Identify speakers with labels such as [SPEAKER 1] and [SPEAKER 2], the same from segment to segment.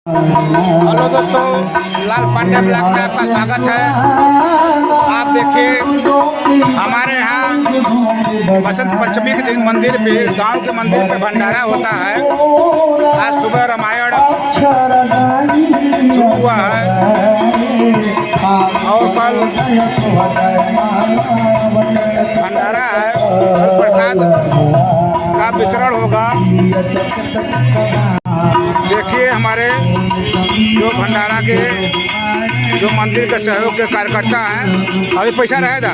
[SPEAKER 1] Hello दोस्तों, लाल Pandey blog में आपका स्वागत है। आप देखिए हमारे यहाँ बसंत पंचमी के दिन मंदिर पे, गांव के मंदिर पे भंडारा होता है। आज सुबह रामायण शुरू हुआ है और कल भंडारा है और प्रसाद का वितरण होगा। देखिए हमारे जो भंडारा के जो मंदिर के सहयोग के कार्यकर्ता हैं, अभी पैसा रहेगा,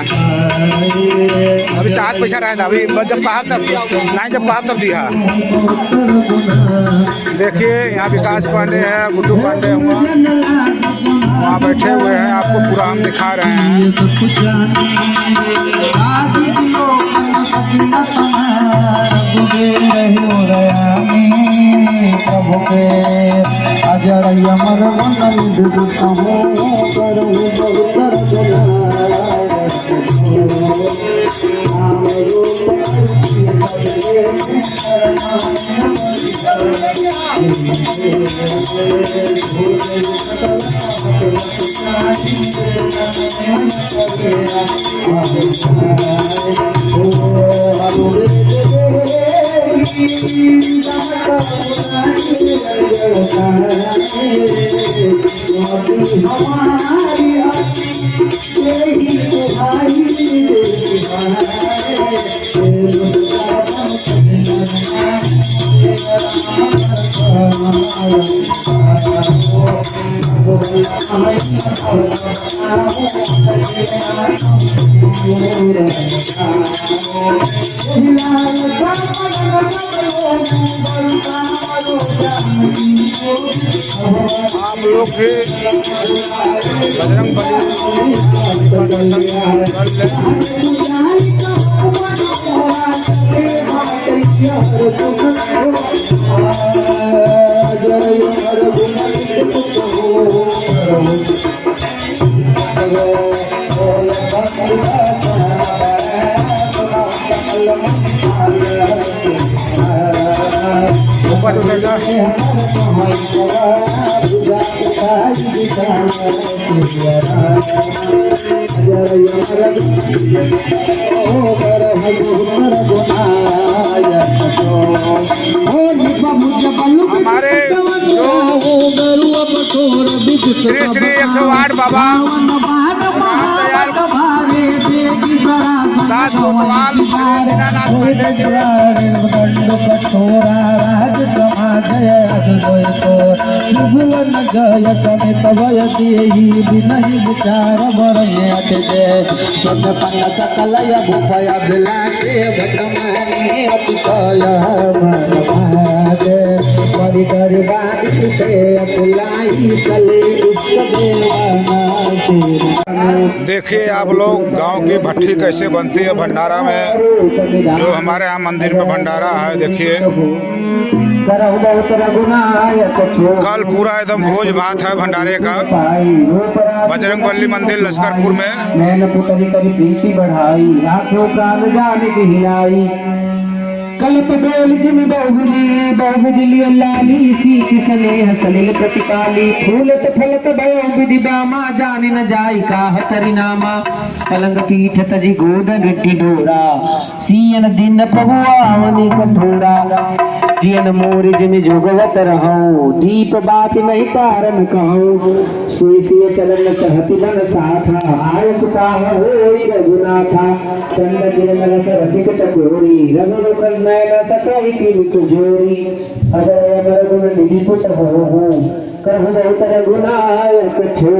[SPEAKER 1] अभी चाहत पैसा रहेगा, अभी जब कहा तब नहीं, जब कहा तब दिया। देखिए यहाँ विकास पांडे है, गुड्डू पांडे हुआ वहाँ बैठे हुए हैं, आपको पूरा हम दिखा रहे हैं।
[SPEAKER 2] अजर अमर वंदन
[SPEAKER 1] आप लोग भी बजरंग बली का दर्शन ऊपर उतर जा। हमारे जो श्री श्री 108 बाबा दास कोतवाल दीनानाथ पांडे
[SPEAKER 2] विचार सकलय भूपय बिलाटे भटमाने अतिशय
[SPEAKER 1] देखिए आप लोग गांव की भट्ठी कैसे बनती है भंडारा में। जो हमारे यहाँ मंदिर में भंडारा है, देखिए कल पूरा एकदम भोज भात है भंडारे का। बजरंग बली मंदिर लश्करपुर में
[SPEAKER 2] कलप बेल जिम बहुबिली लाली सीच स्नेह सलिल प्रतिपाली फूलत फलत भयो विधि बामा जाने न जाई का हरिनामा पलंग पीठ तजी गोद मिट्टी डोरा सीयन दिन पगुआवनी कठोरा जियन मोर जिम जोगवत रहूं दीप बात नहीं कारण कहूं सुई चलन चहति बन साथा आय सुता होई रघुनाथा चंद किरण रस रसिक चकोरी रघुवर नैना सकाई की जोरी अजय अमर गुण निधि पुत्र हो करहु बहुत रघुनायक छो।